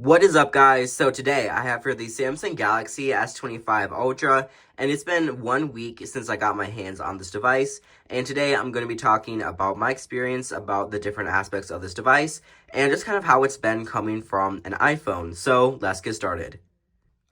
What is up, guys? So today I have here the Samsung Galaxy S25 Ultra, and it's been 1 week since I got my hands on this device. And today I'm going to be talking about my experience about the different aspects of this device and just kind of how it's been coming from an iPhone. So let's get started.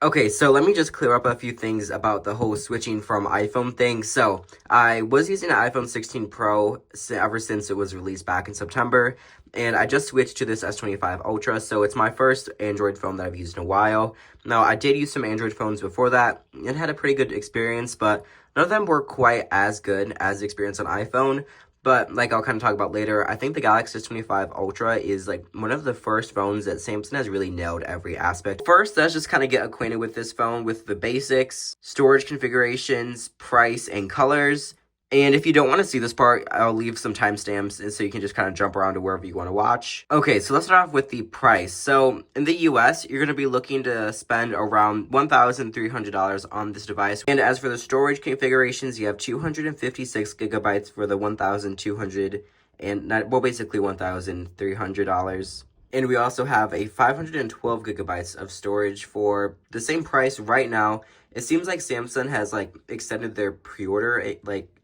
Okay, so let me just clear up a few things about the whole switching from iPhone thing. So, I was using an iPhone 16 Pro ever since it was released back in September, and I just switched to this S25 Ultra, so it's my first Android phone that I've used in a while. Now, I did use some Android phones before that, and had a pretty good experience, but none of them were quite as good as the experience on iPhone. But like I'll kind of talk about later, I think the Galaxy S25 Ultra is like one of the first phones that Samsung has really nailed every aspect. First, let's just kind of get acquainted with this phone with the basics, storage configurations, price, and colors. And if you don't want to see this part, I'll leave some timestamps and so you can just kind of jump around to wherever you want to watch. Okay, so let's start off with the price. So in the US, you're going to be looking to spend around $1,300 on this device. And as for the storage configurations, you have 256 gigabytes for the 1,200 and basically $1,300. And we also have a 512 gigabytes of storage for the same price right now. It seems like Samsung has like extended their pre-order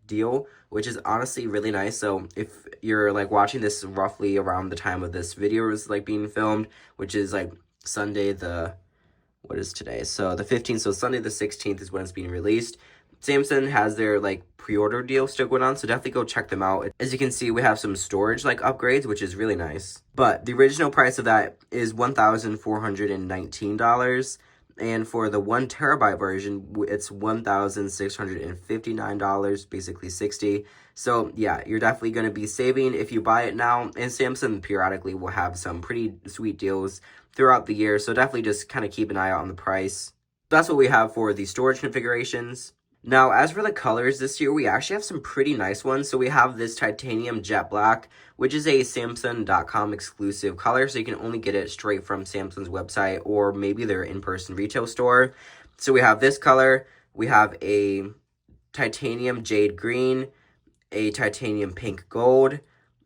deal, which is honestly really nice. So if you're like watching this roughly around the time of this video is like being filmed, which is like Sunday what is today? So the 15th, so Sunday the 16th is when it's being released. Samsung has their like pre-order deal still going on, so definitely go check them out. As you can see, we have some storage like upgrades, which is really nice. But the original price of that is $1,419. And for the 1 terabyte version, it's $1,659, basically $60. So yeah, you're definitely going to be saving if you buy it now. And Samsung periodically will have some pretty sweet deals throughout the year. So definitely just kind of keep an eye out on the price. That's what we have for the storage configurations. Now, as for the colors this year, we actually have some pretty nice ones. So we have this titanium jet black, which is a Samsung.com exclusive color. So you can only get it straight from Samsung's website or maybe their in-person retail store. So we have this color. We have a titanium jade green, a titanium pink gold,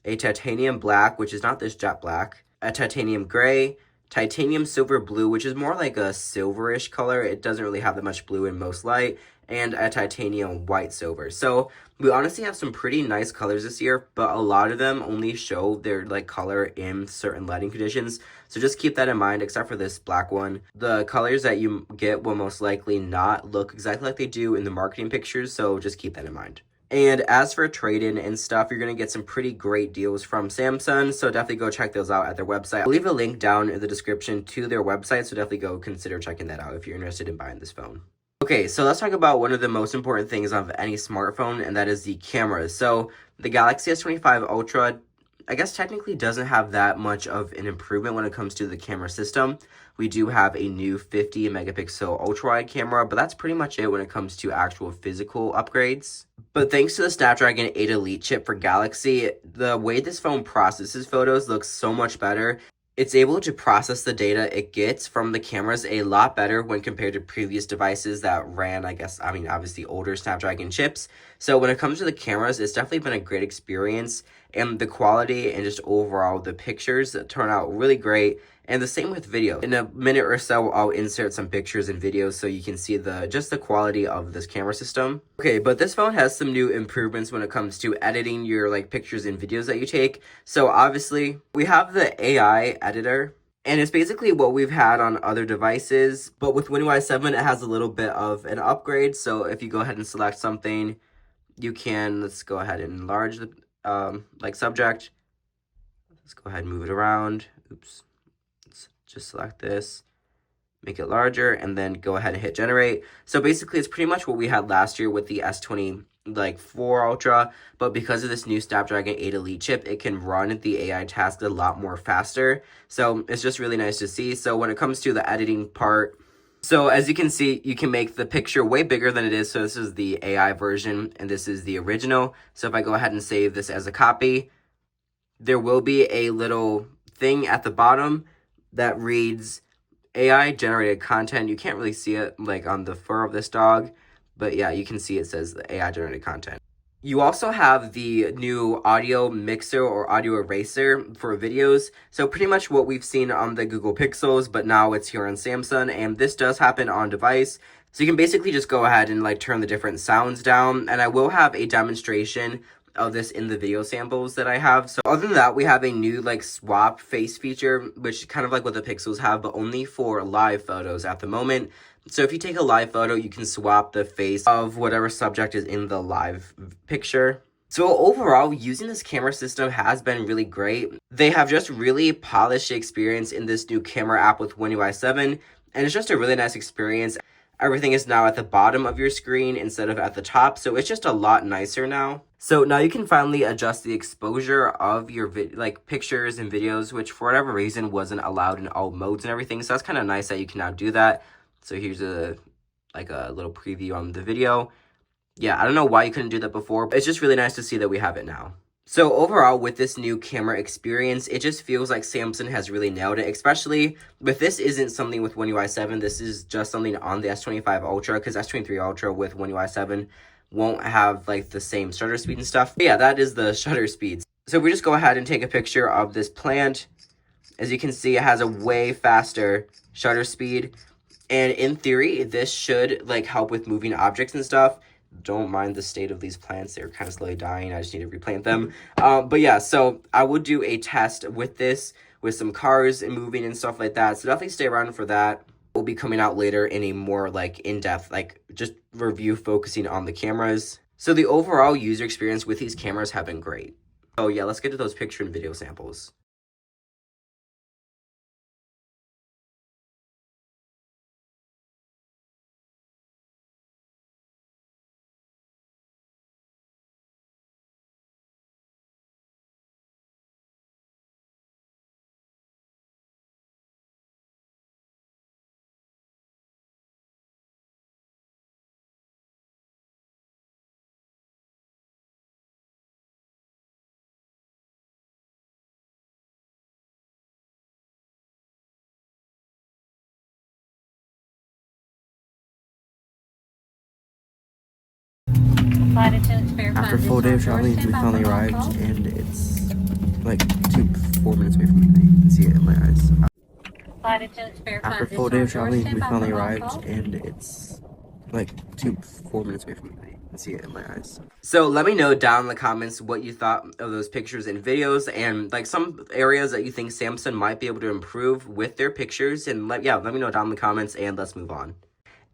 a titanium black, which is not this jet black, a titanium gray, titanium silver blue, which is more like a silverish color. It doesn't really have that much blue in most light, and a titanium white silver. So we honestly have some pretty nice colors this year, but a lot of them only show their like color in certain lighting conditions. So just keep that in mind, except for this black one. The colors that you get will most likely not look exactly like they do in the marketing pictures, so just keep that in mind. And as for trade-in and stuff, you're going to get some pretty great deals from Samsung, so definitely go check those out at their website. I'll leave a link down in the description to their website, so definitely go consider checking that out if you're interested in buying this phone. Okay, so let's talk about one of the most important things of any smartphone, and that is the cameras. So the Galaxy S25 Ultra, I guess technically doesn't have that much of an improvement when it comes to the camera system. We do have a new 50 megapixel ultra-wide camera, but that's pretty much it when it comes to actual physical upgrades. But thanks to the Snapdragon 8 Elite chip for Galaxy, the way this phone processes photos looks so much better. It's able to process the data it gets from the cameras a lot better when compared to previous devices that ran, obviously older Snapdragon chips. So when it comes to the cameras, it's definitely been a great experience, and the quality and just overall the pictures turn out really great. And the same with video. In a minute or so, I'll insert some pictures and videos so you can see just the quality of this camera system. Okay, but this phone has some new improvements when it comes to editing your like pictures and videos that you take. So obviously, we have the AI editor, and it's basically what we've had on other devices, but with WinUI 7, it has a little bit of an upgrade. So if you go ahead and select something, you can, let's go ahead and enlarge the subject. Let's go ahead and move it around. Oops. Just select this, make it larger, and then go ahead and hit generate. So basically, it's pretty much what we had last year with the S24 Ultra, but because of this new Snapdragon 8 Elite chip, it can run the AI task a lot more faster. So it's just really nice to see. So when it comes to the editing part, so as you can see, you can make the picture way bigger than it is. So this is the AI version, and this is the original. So if I go ahead and save this as a copy, there will be a little thing at the bottom that reads AI generated content. You can't really see it like on the fur of this dog, but yeah, you can see it says the AI generated content. You also have the new audio mixer or audio eraser for videos. So pretty much what we've seen on the Google Pixels, but now it's here on Samsung, and this does happen on device. So you can basically just go ahead and like turn the different sounds down, and I will have a demonstration of this in the video samples that I have. So other than that, we have a new like swap face feature, which is kind of like what the Pixels have, but only for live photos at the moment. So if you take a live photo, you can swap the face of whatever subject is in the live picture. So overall, using this camera system has been really great. They have just really polished the experience in this new camera app with One UI 7, and it's just a really nice experience. Everything is now at the bottom of your screen instead of at the top, so it's just a lot nicer now. So now you can finally adjust the exposure of your pictures and videos, which for whatever reason wasn't allowed in all modes and everything. So that's kind of nice that you can now do that. So here's a little preview on the video. Yeah, I don't know why you couldn't do that before, but it's just really nice to see that we have it now. So overall, with this new camera experience, it just feels like Samsung has really nailed it, especially with this isn't something with One UI 7. This is just something on the S25 Ultra, because S23 Ultra with One UI 7 won't have like the same shutter speed and stuff. But yeah, that is the shutter speeds. So if we just go ahead and take a picture of this plant, as you can see, it has a way faster shutter speed. And in theory, this should like help with moving objects and stuff. Don't mind the state of these plants. They're kind of slowly dying. I just need to replant them. But yeah, so I would do a test with this, with some cars and moving and stuff like that. So definitely stay around for that. We'll be coming out later in a more like in-depth, like just review focusing on the cameras. So the overall user experience with these cameras have been great. Oh yeah, let's get to those picture and video samples. After a full day of traveling, we finally arrived, and it's like 4 minutes away from me. You can see it in my eyes. After a full day of traveling, we finally arrived, and it's like 4 minutes away from me. You can see it in my eyes. So let me know down in the comments what you thought of those pictures and videos, and like some areas that you think Samsung might be able to improve with their pictures. And let me know down in the comments, and let's move on.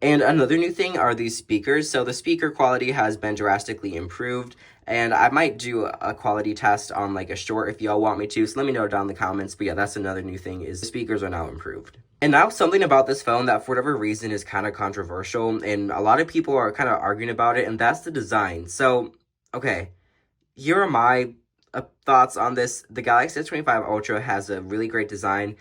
And another new thing are these speakers. So the speaker quality has been drastically improved, and I might do a quality test on like a short if y'all want me to, so let me know down in the comments. But yeah, that's another new thing, is the speakers are now improved. And now something about this phone that for whatever reason is kind of controversial, and a lot of people are kind of arguing about it, and that's the design. So, okay, here are my thoughts on this. The Galaxy S25 Ultra has a really great design.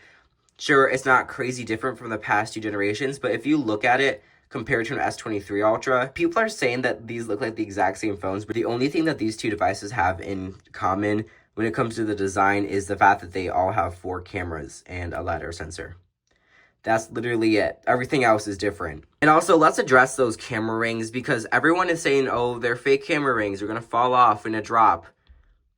Sure, it's not crazy different from the past two generations, but if you look at it compared to an S23 Ultra, people are saying that these look like the exact same phones, but the only thing that these two devices have in common when it comes to the design is the fact that they all have 4 cameras and a LiDAR sensor. That's literally it. Everything else is different. And also, let's address those camera rings, because everyone is saying, oh, they're fake camera rings, they're going to fall off in a drop.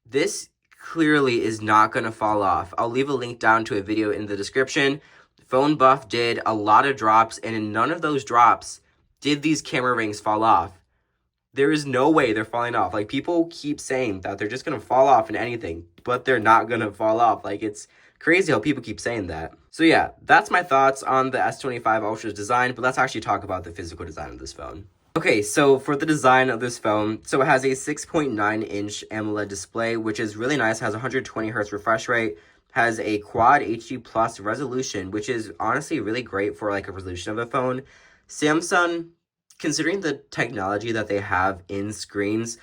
This clearly is not going to fall off. I'll leave a link down to a video in the description. Phone Buff did a lot of drops, and in none of those drops did these camera rings fall off. There is no way they're falling off. Like, people keep saying that they're just going to fall off in anything, but they're not going to fall off. Like, it's crazy how people keep saying that. So yeah, that's my thoughts on the S25 Ultra's design, but let's actually talk about the physical design of this phone. Okay, so for the design of this phone, so it has a 6.9-inch AMOLED display, which is really nice, has 120 Hz refresh rate, has a Quad HD Plus resolution, which is honestly really great for like a resolution of a phone. Samsung, considering the technology that they have in screens,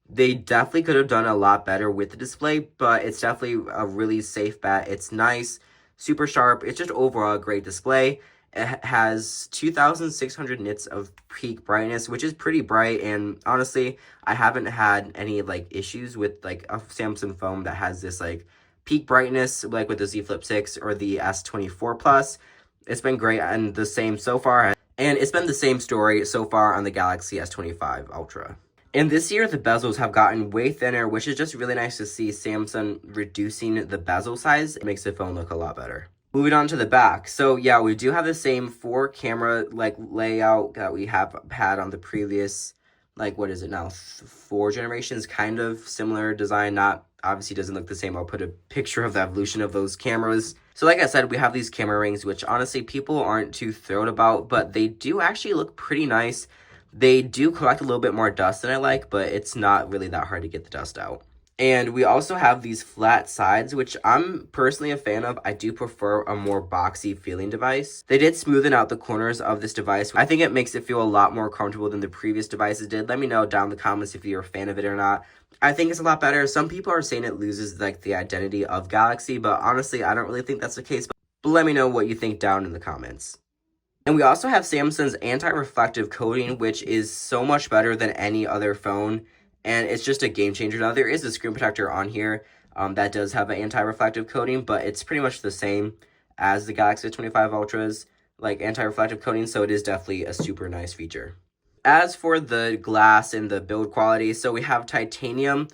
they definitely could have done a lot better with the display, but it's definitely a really safe bet. It's nice, super sharp. It's just overall a great display. It has 2,600 nits of peak brightness, which is pretty bright, and honestly, I haven't had any like issues with like a Samsung phone that has this like peak brightness, like with the Z Flip 6 or the S24 Plus. It's been great, and the same so far, and it's been the same story so far on the Galaxy S25 Ultra. And this year, the bezels have gotten way thinner, which is just really nice to see Samsung reducing the bezel size. It makes the phone look a lot better. Moving on to the back. So yeah, we do have the same 4 camera like layout that we have had on the previous, like, what is it now? 4 generations, kind of similar design. Not, obviously doesn't look the same. I'll put a picture of the evolution of those cameras. So like I said, we have these camera rings, which honestly people aren't too thrilled about, but they do actually look pretty nice. They do collect a little bit more dust than I like, but it's not really that hard to get the dust out. And we also have these flat sides, which I'm personally a fan of. I do prefer a more boxy feeling device. They did smoothen out the corners of this device. I think it makes it feel a lot more comfortable than the previous devices did. Let me know down in the comments if you're a fan of it or not. I think it's a lot better. Some people are saying it loses like the identity of Galaxy, but honestly, I don't really think that's the case. But let me know what you think down in the comments. And we also have Samsung's anti-reflective coating, which is so much better than any other phone. And it's just a game changer. Now, there is a screen protector on here that does have an anti-reflective coating, but it's pretty much the same as the Galaxy S25 Ultra's like anti-reflective coating, so it is definitely a super nice feature. As for the glass and the build quality, so we have titanium.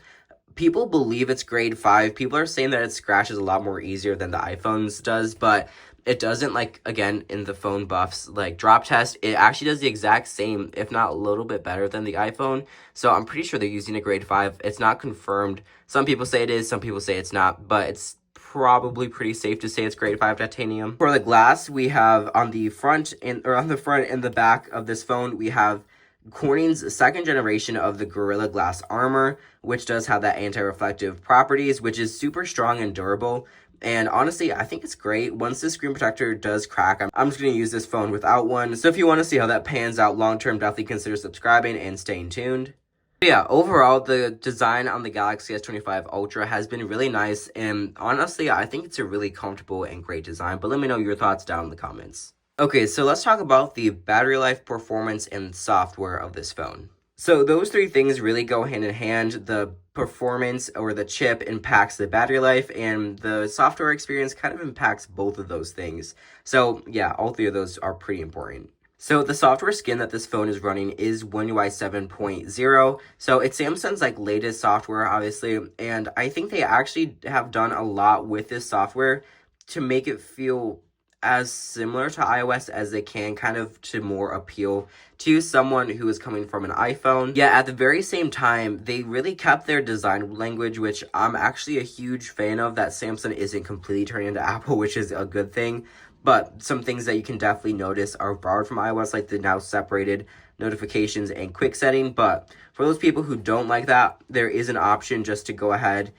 People believe it's grade 5. People are saying that it scratches a lot more easier than the iPhone's does, but it doesn't. Like, again, in the phone buffs like drop test, it actually does the exact same, if not a little bit better than the iPhone. So I'm pretty sure they're using a grade 5. It's not confirmed. Some people say it is, some people say it's not, but it's probably pretty safe to say it's grade 5 titanium. For the glass, we have on the front and the back of this phone, we have Corning's 2nd generation of the Gorilla Glass armor, which does have that anti-reflective properties, which is super strong and durable. And honestly, I think it's great. Once the screen protector does crack, I'm just going to use this phone without one. So if you want to see how that pans out long term, definitely consider subscribing and staying tuned. But yeah, overall, the design on the Galaxy S25 Ultra has been really nice. And honestly, I think it's a really comfortable and great design. But let me know your thoughts down in the comments. Okay, so let's talk about the battery life, performance, and software of this phone. So those 3 things really go hand in hand. The performance or the chip impacts the battery life, and the software experience kind of impacts both of those things. So yeah, all 3 of those are pretty important. So the software skin that this phone is running is One UI 7.0. So it's Samsung's like latest software, obviously, and I think they actually have done a lot with this software to make it feel as similar to iOS as they can, kind of to more appeal to someone who is coming from an iPhone. Yet at the very same time, they really kept their design language, which I'm actually a huge fan of, that Samsung isn't completely turning into Apple, which is a good thing. But some things that you can definitely notice are borrowed from iOS, like the now separated notifications and quick setting. But for those people who don't like that, there is an option just to go ahead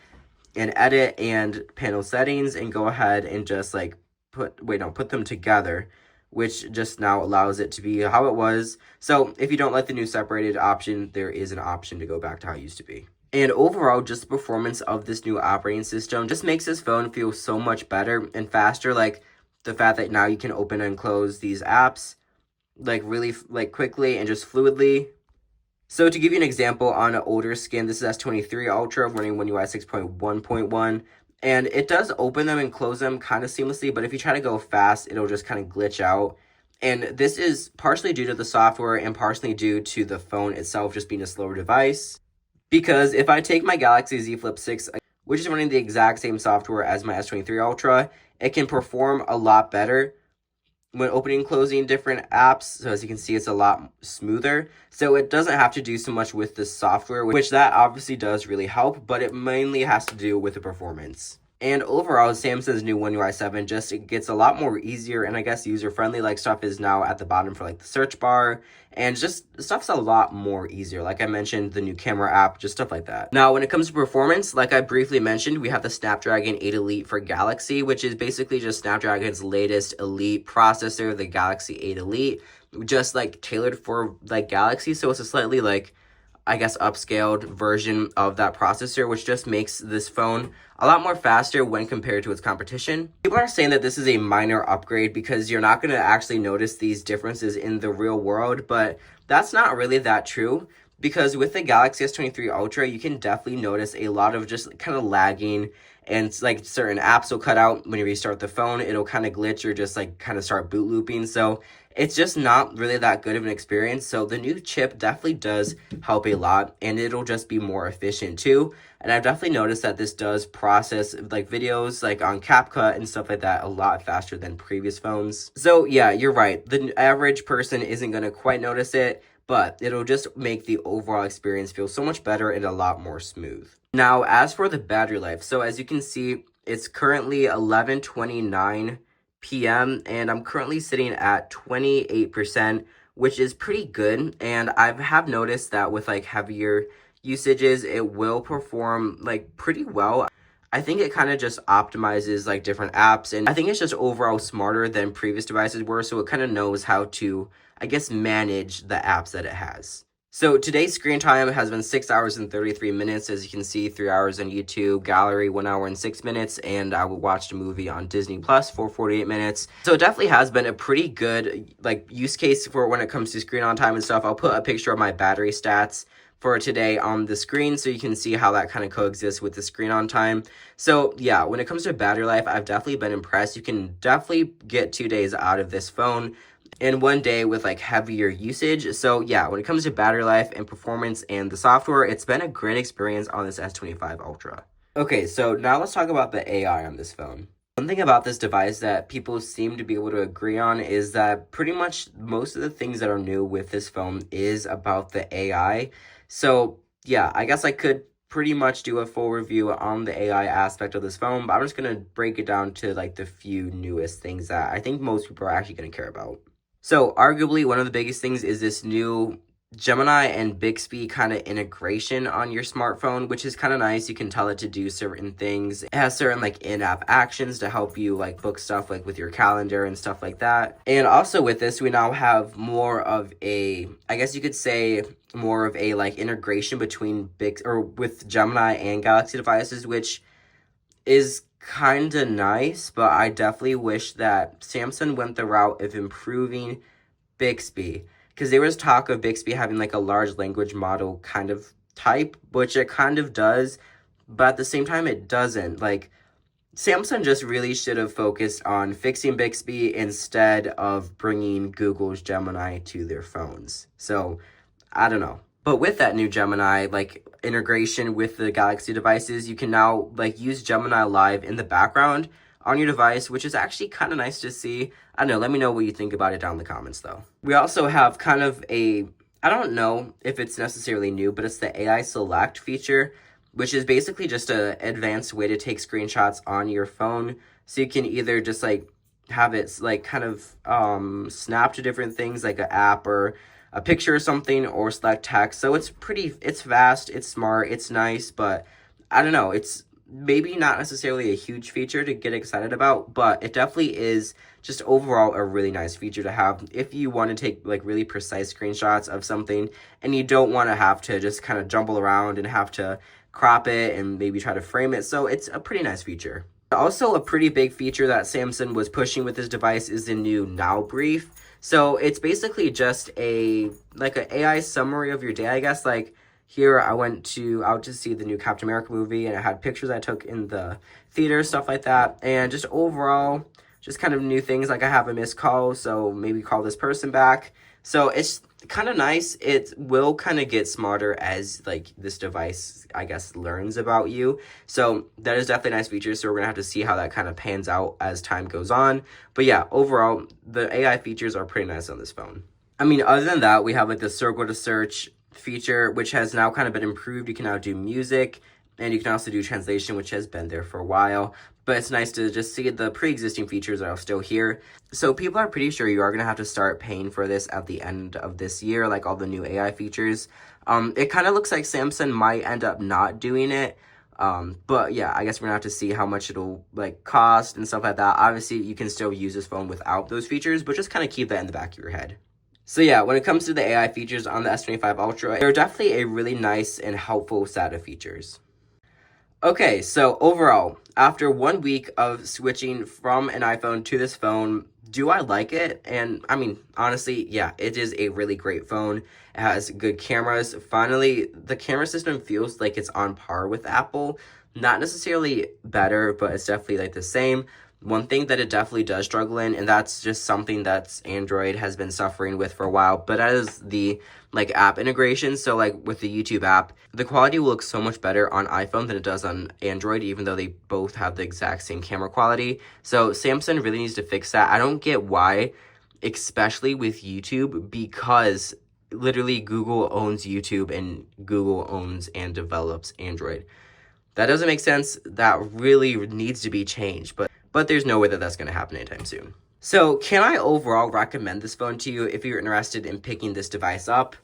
and edit and panel settings and go ahead and just like put them together, which just now allows it to be how it was. So if you don't like the new separated option, there is an option to go back to how it used to be. And overall, just the performance of this new operating system just makes this phone feel so much better and faster. Like the fact that now you can open and close these apps like really like quickly and just fluidly. So to give you an example, on an older skin, this is S23 Ultra running One UI 6.1.1. And it does open them and close them kind of seamlessly, but if you try to go fast, it'll just kind of glitch out. And this is partially due to the software and partially due to the phone itself just being a slower device. Because if I take my Galaxy Z Flip 6, which is running the exact same software as my S23 Ultra, it can perform a lot better when opening and closing different apps. So as you can see, it's a lot smoother. So it doesn't have to do so much with the software, which that obviously does really help, but it mainly has to do with the performance. And overall, Samsung's new One UI 7 just it gets a lot more easier and I guess user-friendly. Like stuff is now at the bottom for like the search bar, and just stuff's a lot more easier. Like I mentioned, the new camera app, just stuff like that. Now, when it comes to performance, like I briefly mentioned, we have the Snapdragon 8 Elite for Galaxy, which is basically just Snapdragon's latest elite processor, the Galaxy 8 Elite, just like tailored for like Galaxy. So it's a slightly like, I guess, upscaled version of that processor, which just makes this phone a lot more faster when compared to its competition. People are saying that this is a minor upgrade because you're not going to actually notice these differences in the real world, but that's not really that true. because with the Galaxy S23 Ultra, you can definitely notice a lot of just kind of lagging, and like certain apps will cut out when you restart the phone. It'll kind of glitch or just like kind of start boot looping. So it's just not really that good of an experience. So the new chip definitely does help a lot, and it'll just be more efficient too. And I've definitely noticed that this does process like videos like on CapCut and stuff like that a lot faster than previous phones. So yeah, you're right. The average person isn't going to quite notice it, but it'll just make the overall experience feel so much better and a lot more smooth. Now, as for the battery life, so as you can see, it's currently 11:29 p.m. and I'm currently sitting at 28%, which is pretty good. And I have noticed that with like heavier usages, it will perform like pretty well. I think it kind of just optimizes like different apps, and I think it's just overall smarter than previous devices were, so it kind of knows how to, I guess, manage the apps that it has. So today's screen time has been 6 hours and 33 minutes. As you can see, 3 hours on YouTube, gallery 1 hour and 6 minutes, and I watched a movie on Disney Plus for 48 minutes. So it definitely has been a pretty good like use case for when it comes to screen on time and stuff. I'll put a picture of my battery stats for today on the screen so you can see how that kind of coexists with the screen on time. So yeah, when it comes to battery life, I've definitely been impressed. You can definitely get 2 days out of this phone in 1 day with like heavier usage. So yeah, when it comes to battery life and performance and the software, it's been a great experience on this S25 Ultra. Okay, so now let's talk about the AI on this phone. One thing about this device that people seem to be able to agree on is that pretty much most of the things that are new with this phone is about the AI. So yeah, I guess I could pretty much do a full review on the AI aspect of this phone, but I'm just going to break it down to like the few newest things that I think most people are actually going to care about. So arguably one of the biggest things is this new Gemini and Bixby kind of integration on your smartphone, which is kind of nice. You can tell it to do certain things. It has certain like in-app actions to help you like book stuff like with your calendar and stuff like that. And also with this, we now have more of a, I guess you could say, more of a like integration between with Gemini and Galaxy devices, which is kind of nice, but I definitely wish that Samsung went the route of improving Bixby, because there was talk of Bixby having like a large language model kind of type, which it kind of does, but at the same time it doesn't. Like Samsung just really should have focused on fixing Bixby instead of bringing Google's Gemini to their phones. So I don't know. But with that new Gemini, like integration with the Galaxy devices, you can now like use Gemini Live in the background on your device, which is actually kind of nice to see. I don't know, let me know what you think about it down in the comments though. We also have kind of a, I don't know if it's necessarily new, but it's the AI Select feature, which is basically just an advanced way to take screenshots on your phone. So you can either just like have it like kind of snap to different things like an app or a picture or something, or select text. So it's fast, it's smart, it's nice, but I don't know, it's maybe not necessarily a huge feature to get excited about, but it definitely is just overall a really nice feature to have if you want to take like really precise screenshots of something and you don't want to have to just kind of jumble around and have to crop it and maybe try to frame it. So it's a pretty nice feature. Also, a pretty big feature that Samsung was pushing with this device is the new Now Brief. So it's basically just an AI summary of your day, I guess. Like here, I went out to see the new Captain America movie, and it had pictures I took in the theater, stuff like that. And just overall, just kind of new things, like I have a missed call, so maybe call this person back. So it's kind of nice. It will kind of get smarter as like this device, I guess, learns about you. So that is definitely a nice feature. So we're gonna have to see how that kind of pans out as time goes on. But yeah, overall, the AI features are pretty nice on this phone. I mean, other than that, we have like the circle to search feature, which has now kind of been improved. You can now do music, and you can also do translation, which has been there for a while. But it's nice to just see the pre-existing features are still here. So people are pretty sure you are going to have to start paying for this at the end of this year, like all the new AI features. It kind of looks like Samsung might end up not doing it. But yeah, I guess we're going to have to see how much it'll like cost and stuff like that. Obviously, you can still use this phone without those features, but just kind of keep that in the back of your head. So yeah, when it comes to the AI features on the S25 Ultra, they're definitely a really nice and helpful set of features. Okay, so overall, after 1 week of switching from an iPhone to this phone, do I like it? And I mean, honestly, yeah, it is a really great phone. It has good cameras. Finally, the camera system feels like it's on par with Apple. Not necessarily better, but it's definitely like the same. One thing that it definitely does struggle in, and that's just something that's Android has been suffering with for a while, but that is the like app integration. So like with the YouTube app, the quality will look so much better on iPhone than it does on Android, even though they both have the exact same camera quality. So Samsung really needs to fix that. I don't get why, especially with YouTube, because literally Google owns YouTube and Google owns and develops Android. That doesn't make sense. That really needs to be changed, but there's no way that that's going to happen anytime soon. So, can I overall recommend this phone to you if you're interested in picking this device up?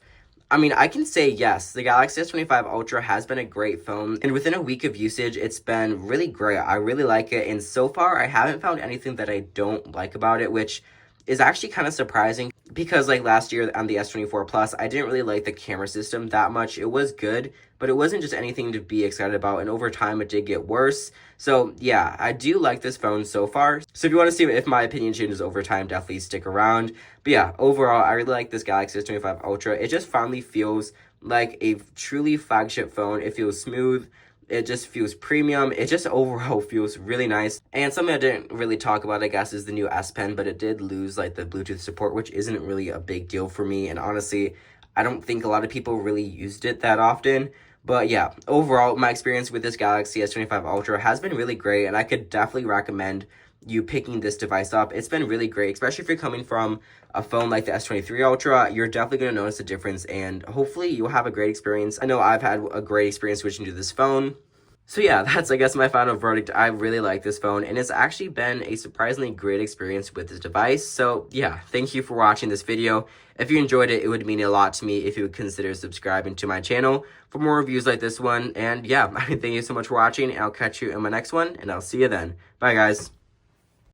I mean, I can say yes, the Galaxy S25 Ultra has been a great phone, and within a week of usage, it's been really great. I really like it, and so far, I haven't found anything that I don't like about it, which is actually kind of surprising because like last year on the S24 Plus, I didn't really like the camera system that much. It was good, but it wasn't just anything to be excited about, and over time, it did get worse. So yeah, I do like this phone so far. So if you want to see if my opinion changes over time, definitely stick around. But yeah, overall, I really like this Galaxy S25 Ultra. It just finally feels like a truly flagship phone. It feels smooth. It just feels premium. It just overall feels really nice. And something I didn't really talk about, I guess, is the new S Pen, but it did lose like the Bluetooth support, which isn't really a big deal for me. And honestly, I don't think a lot of people really used it that often. But yeah, overall, my experience with this Galaxy S25 Ultra has been really great, and I could definitely recommend you picking this device up. It's been really great, especially if you're coming from a phone like the S23 Ultra. You're definitely going to notice a difference, and hopefully you'll have a great experience. I know I've had a great experience switching to this phone. So yeah, that's I guess my final verdict. I really like this phone, and it's actually been a surprisingly great experience with this device. So yeah, thank you for watching this video. If you enjoyed it, it would mean a lot to me if you would consider subscribing to my channel for more reviews like this one. And yeah, thank you so much for watching, and I'll catch you in my next one, and I'll see you then. Bye guys.